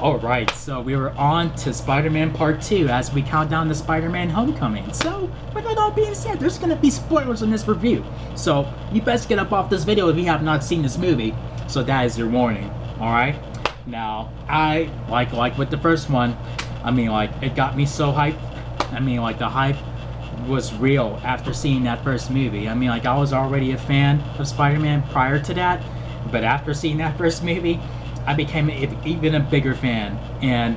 Alright, so we were on to Spider-Man Part 2 as we count down to Spider-Man Homecoming. So, with that all being said, there's gonna be spoilers in this review. So, you best get up off this video if you have not seen this movie. So that is your warning, alright? Now, I, like with the first one, I mean, like, it got me so hyped. I mean, like, the hype was real after seeing that first movie. I mean, like, I was already a fan of Spider-Man prior to that, but after seeing that first movie, I became even a bigger fan, and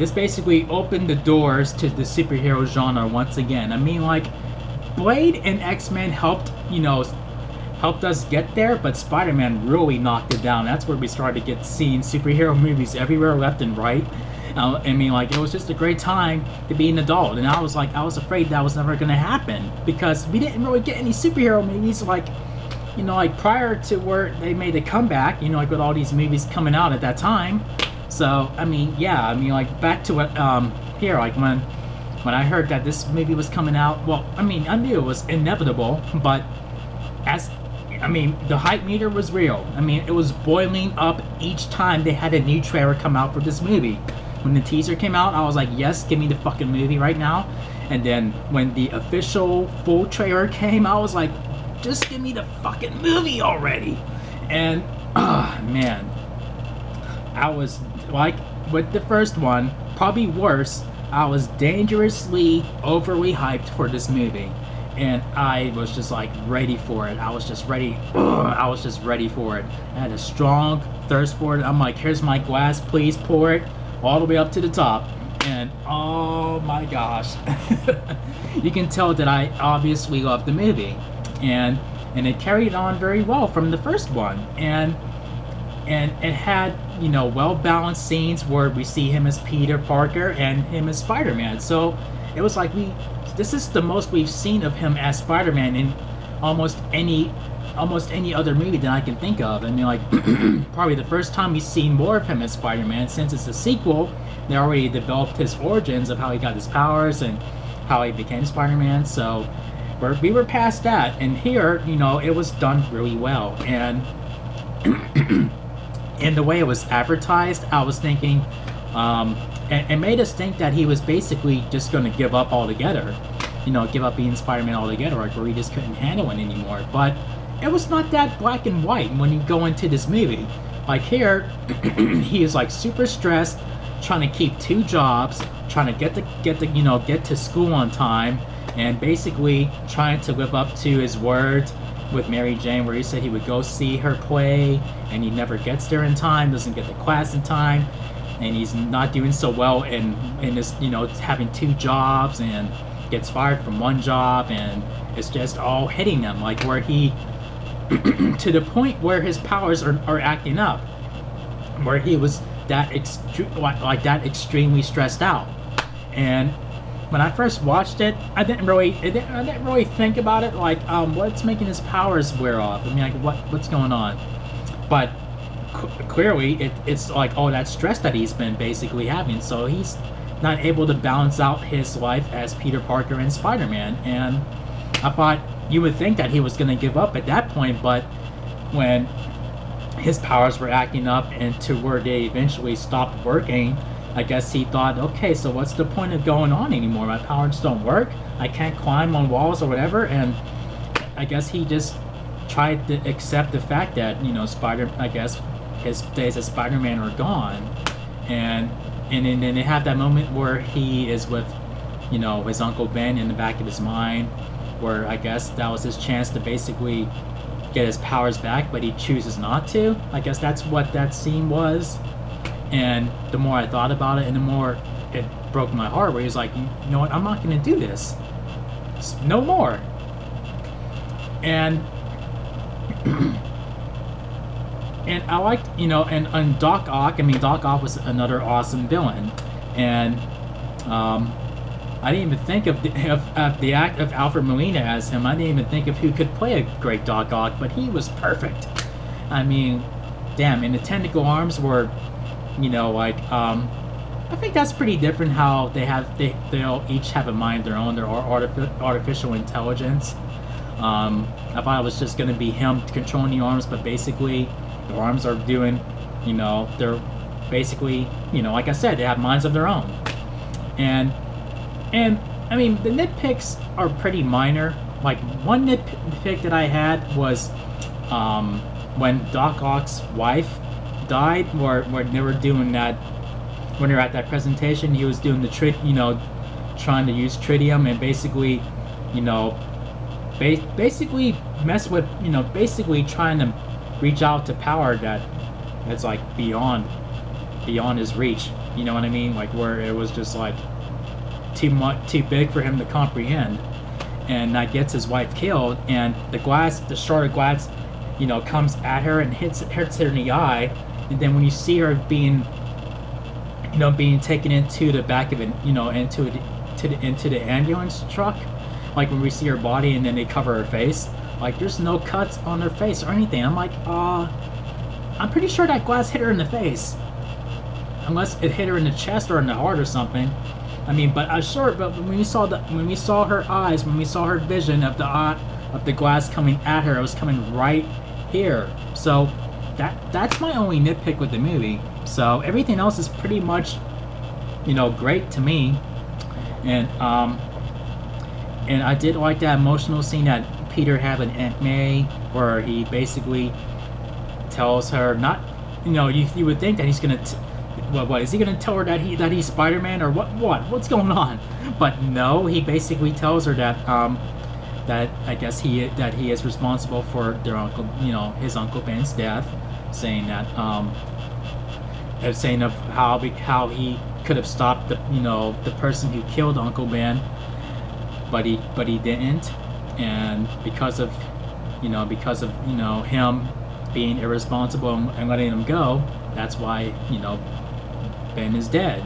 this basically opened the doors to the superhero genre once again. I mean, like, Blade and X-Men helped us get there, but Spider-Man really knocked it down. That's where we started seeing superhero movies everywhere, left and right. I mean, like, it was just a great time to be an adult, and I was afraid that was never gonna happen because we didn't really get any superhero movies like, you know, like prior to where they made a comeback, you know, like with all these movies coming out at that time. So, I mean, yeah, I mean, like, back to what, here, like, when I heard that this movie was coming out, well, I mean, I knew it was inevitable, but I mean, the hype meter was real. I mean, it was boiling up each time they had a new trailer come out for this movie. When the teaser came out, I was like, yes, give me the fucking movie right now. And then when the official full trailer came, I was like, just give me the fucking movie already. And man, I was like with the first one, probably worse, I was dangerously overly hyped for this movie, and I was just like ready for it. I was just ready. I was just ready for it. I had a strong thirst for it. I'm like, here's my glass, please pour it all the way up to the top. And oh my gosh, you can tell that I obviously loved the movie. And it carried on very well from the first one, and it had, you know, well-balanced scenes where we see him as Peter Parker and him as Spider-Man. So it was like this is the most we've seen of him as Spider-Man in almost any other movie that I can think of. I mean, like, probably the first time we've seen more of him as Spider-Man. Since it's a sequel, they already developed his origins of how he got his powers and how he became Spider-Man. So we were past that, and here, you know, it was done really well, and and the way it was advertised, I was thinking, it made us think that he was basically just going to give up altogether, you know, give up being Spider-Man altogether, like where he just couldn't handle it anymore. But it was not that black and white when you go into this movie. Like here, he is like super stressed, trying to keep 2 jobs, trying to get to school on time, and basically trying to live up to his word with Mary Jane, where he said he would go see her play, and he never gets there in time, doesn't get to class in time, and he's not doing so well in this, you know, having 2 jobs, and gets fired from 1 job, and it's just all hitting him, like where he to the point where his powers are acting up, where he was that extremely stressed out. And when I first watched it, I didn't really think about it, like, what's making his powers wear off? I mean, like, what's going on? But clearly, it's like all that stress that he's been basically having, so he's not able to balance out his life as Peter Parker and Spider-Man. And I thought you would think that he was going to give up at that point, but when his powers were acting up and to where they eventually stopped working, I guess he thought, okay, so what's the point of going on anymore? My powers don't work, I can't climb on walls or whatever, and I guess he just tried to accept the fact that, you know, I guess his days as Spider-Man are gone. And then they have that moment where he is with, you know, his Uncle Ben in the back of his mind, where I guess that was his chance to basically get his powers back, but he chooses not to. I guess that's what that scene was. And the more I thought about it, and the more it broke my heart, where he's like, you know what, I'm not going to do this. No more. And and I liked, you know, and Doc Ock, I mean, Doc Ock was another awesome villain. And I didn't even think of the act of Alfred Molina as him. I didn't even think of who could play a great Doc Ock, but he was perfect. I mean, damn, and the tentacle arms were, you know, like, I think that's pretty different how they'll each have a mind of their own, their artificial intelligence. I thought it was just going to be him controlling the arms, but basically the arms are doing, you know, they're basically, you know, like I said, they have minds of their own. And I mean, the nitpicks are pretty minor. Like, one nitpick that I had was when Doc Ock's wife died, where they were doing that, when they were at that presentation, he was doing the you know, trying to use tritium and basically, you know, basically mess with, you know, basically trying to reach out to power that's like beyond his reach. You know what I mean? Like, where it was just like too big for him to comprehend, and that gets his wife killed. And the shard of glass, you know, comes at her and hits her in the eye. And then when you see her being taken into the back of it, you know, into the ambulance truck, like when we see her body and then they cover her face, like there's no cuts on her face or anything. I'm like, I'm pretty sure that glass hit her in the face, unless it hit her in the chest or in the heart or something. I mean, but I'm sure. But when we saw her eyes, when we saw her vision of the glass coming at her, it was coming right here. So that's my only nitpick with the movie. So everything else is pretty much, you know, great to me. And I did like that emotional scene that Peter had with Aunt May, where he basically tells her, not, you know, you would think that he's gonna. What is he gonna tell her that he's Spider-Man, or what's going on? But no, he basically tells her that that I guess he is responsible for their uncle, you know, his Uncle Ben's death, saying that saying of how he could have stopped the, you know, the person who killed Uncle Ben, but he didn't, and because of him being irresponsible and letting him go, that's why, you know, Ben is dead.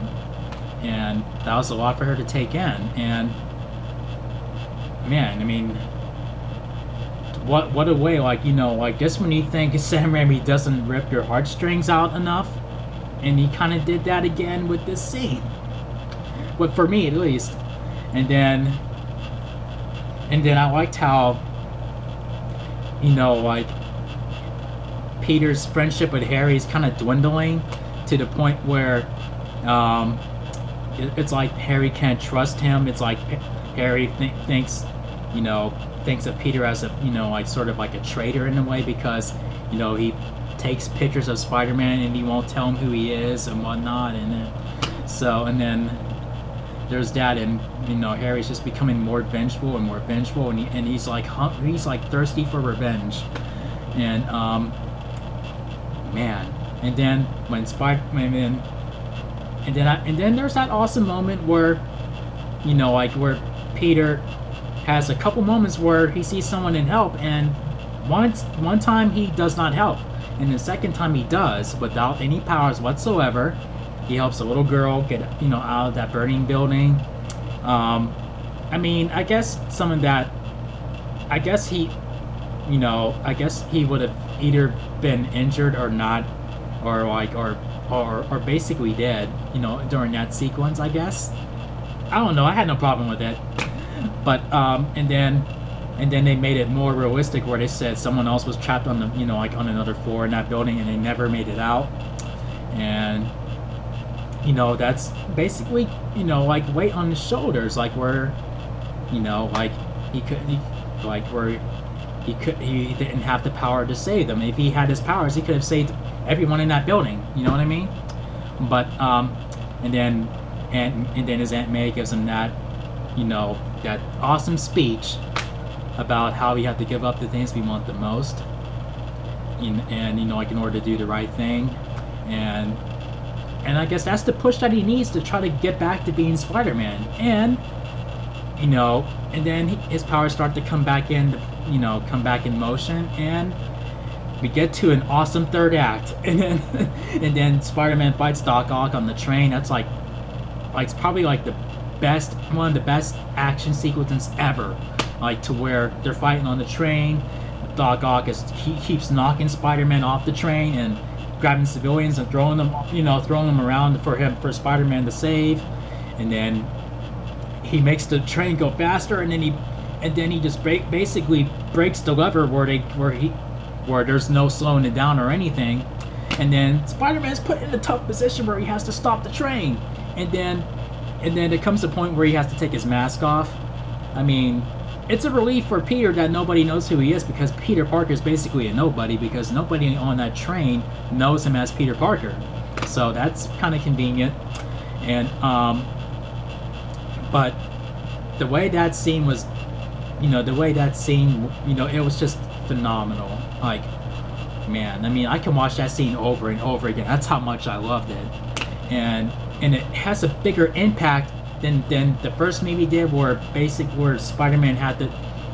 And that was a lot for her to take in. And man, I mean, what a way, like, you know, like this, when you think Sam Raimi doesn't rip your heartstrings out enough, and he kind of did that again with this scene, but for me at least. And then I liked how, you know, like Peter's friendship with Harry is kind of dwindling to the point where it's like Harry can't trust him. It's like Harry thinks of Peter as a, you know, like sort of like a traitor in a way, because, you know, he takes pictures of Spider-Man and he won't tell him who he is and whatnot. And then there's that, and, you know, Harry's just becoming more vengeful and more vengeful, and he's like thirsty for revenge. And man, and then when and then there's that awesome moment where, you know, like where Peter has a couple moments where he sees someone in help, and one time he does not help, and the second time he does, without any powers whatsoever. He helps a little girl get, you know, out of that burning building. I mean, I guess some of that, I guess he would have either been injured or not, or like, or basically dead, you know, during that sequence, I guess. I don't know, I had no problem with it. But and then they made it more realistic, where they said someone else was trapped on the, you know, like on another floor in that building, and they never made it out. And, you know, that's basically, you know, like weight on his shoulders, like where, you know, like he didn't have the power to save them. If he had his powers, he could have saved everyone in that building, you know what I mean? But and then his Aunt May gives him that, you know, that awesome speech about how we have to give up the things we want the most, and you know, like in order to do the right thing. And I guess that's the push that he needs to try to get back to being Spider-Man. And, you know, and then his powers start to come back in motion, and we get to an awesome third act. And then Spider-Man fights Doc Ock on the train. That's like it's probably like one of the best action sequences ever. Like, to where they're fighting on the train, Doc Ock keeps knocking Spider-Man off the train and grabbing civilians and throwing them around for Spider-Man to save. And then he makes the train go faster, and then he just basically breaks the lever where there's no slowing it down or anything. And then Spider-Man's put in a tough position where he has to stop the train. And then it comes to a point where he has to take his mask off. I mean, it's a relief for Peter that nobody knows who he is, because Peter Parker is basically a nobody, because nobody on that train knows him as Peter Parker. So that's kind of convenient. And but the way that scene was, it was just phenomenal. Like, man, I mean, I can watch that scene over and over again. That's how much I loved it. And it has a bigger impact than the first movie did, where Spider-Man had to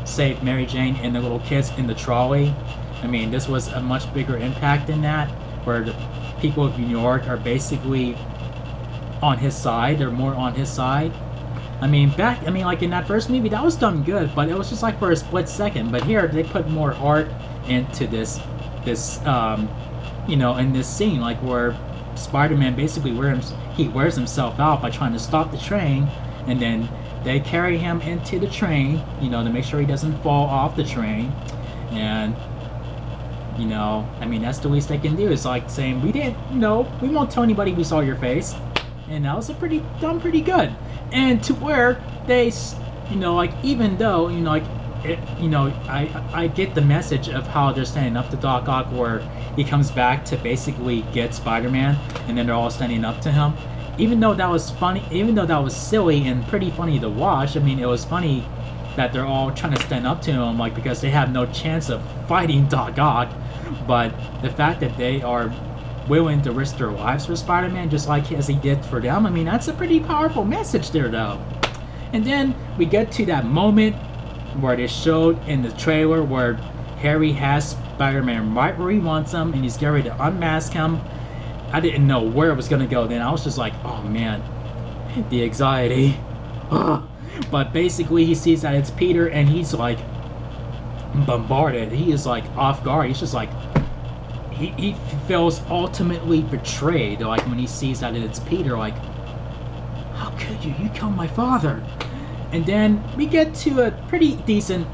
save Mary Jane and the little kids in the trolley. I mean, this was a much bigger impact than that, where the people of New York are basically on his side. They're more on his side. I mean, like in that first movie, that was done good, but it was just like for a split second. But here, they put more art into this, in this scene, like where Spider-Man basically wears himself out by trying to stop the train, and then they carry him into the train, to make sure he doesn't fall off the train. And I mean, that's the least they can do. It's like saying, we won't tell anybody we saw your face. And that was done pretty good. And to where they, like, even though, I get the message of how they're standing up to Doc Ock, where he comes back to basically get Spider-Man, and then they're all standing up to him. Even though that was funny, even though that was silly and pretty funny to watch, I mean, it was funny that they're all trying to stand up to him, like, because they have no chance of fighting Doc Ock. But the fact that they are willing to risk their lives for Spider-Man, just like as he did for them, I mean, that's a pretty powerful message there, though. And then we get to that moment where they showed in the trailer where Harry has Spider-Man right where he wants him, and he's getting ready to unmask him. I didn't know where it was going to go then. I was just like, oh man, the anxiety. But basically he sees that it's Peter, and he's like bombarded. He is like off guard. He's just like, he feels ultimately betrayed, like when he sees that it's Peter, like, how could you? You killed my father. And then we get to a pretty decent,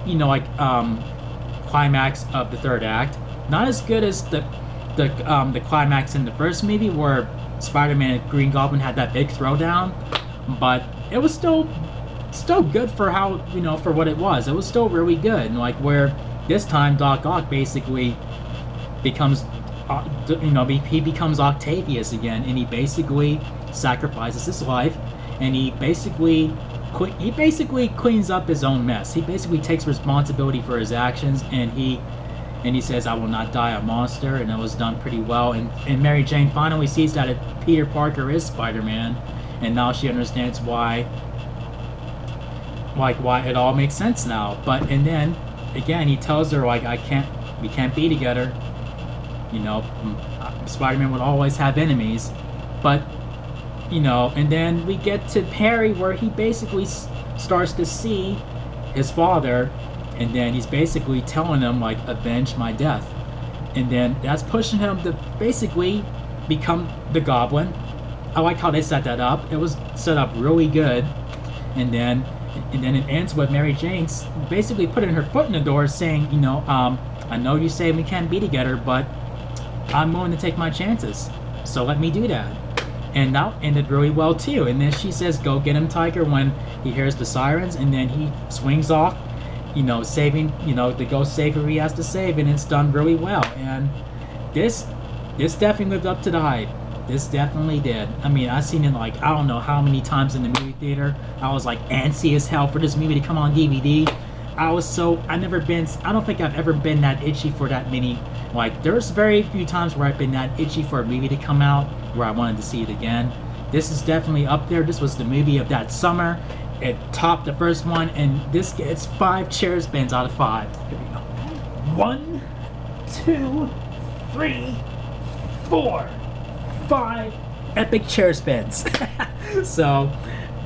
climax of the third act. Not as good as the climax in the first movie, where Spider-Man and Green Goblin had that big throwdown, but it was still good for how, for what it was. It was still really good. And like where this time Doc Ock basically becomes, he becomes Octavius again, and he basically sacrifices his life, and he basically cleans up his own mess. He basically takes responsibility for his actions, and he says, I will not die a monster, and it was done pretty well. And Mary Jane finally sees that Peter Parker is Spider-Man, and now she understands why it all makes sense now. And then again, he tells her, like, we can't be together. Spider-Man would always have enemies. But and then we get to Harry, where he basically starts to see his father, and then he's basically telling him, like, avenge my death. And then that's pushing him to basically become the Goblin. I like how they set that up. It was set up really good. And then it ends with Mary Jane basically putting her foot in the door, saying, I know you say we can't be together, but I'm willing to take my chances, so let me do that. And that ended really well too. And then she says, go get him, Tiger, when he hears the sirens, and then he swings off, saving, to go save who he has to save, and it's done really well. And this definitely lived up to the hype. This definitely did. I mean, I've seen it like, I don't know how many times in the movie theater. I was like antsy as hell for this movie to come on DVD. I don't think I've ever been that itchy for that many. Like, there's very few times where I've been that itchy for a movie to come out where I wanted to see it again. This is definitely up there. This was the movie of that summer. It topped the first one, and this gets 5 chair spins out of 5. Here we go. 1, 2, 3, 4, 5 epic chair spins. So,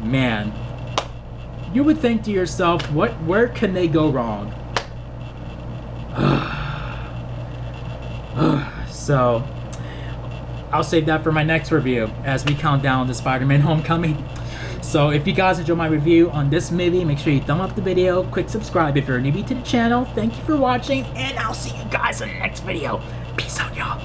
man, you would think to yourself, where can they go wrong? So, I'll save that for my next review as we count down to Spider-Man Homecoming. So if you guys enjoyed my review on this movie, make sure you thumb up the video, quick subscribe if you're a newbie to the channel. Thank you for watching, and I'll see you guys in the next video. Peace out, y'all.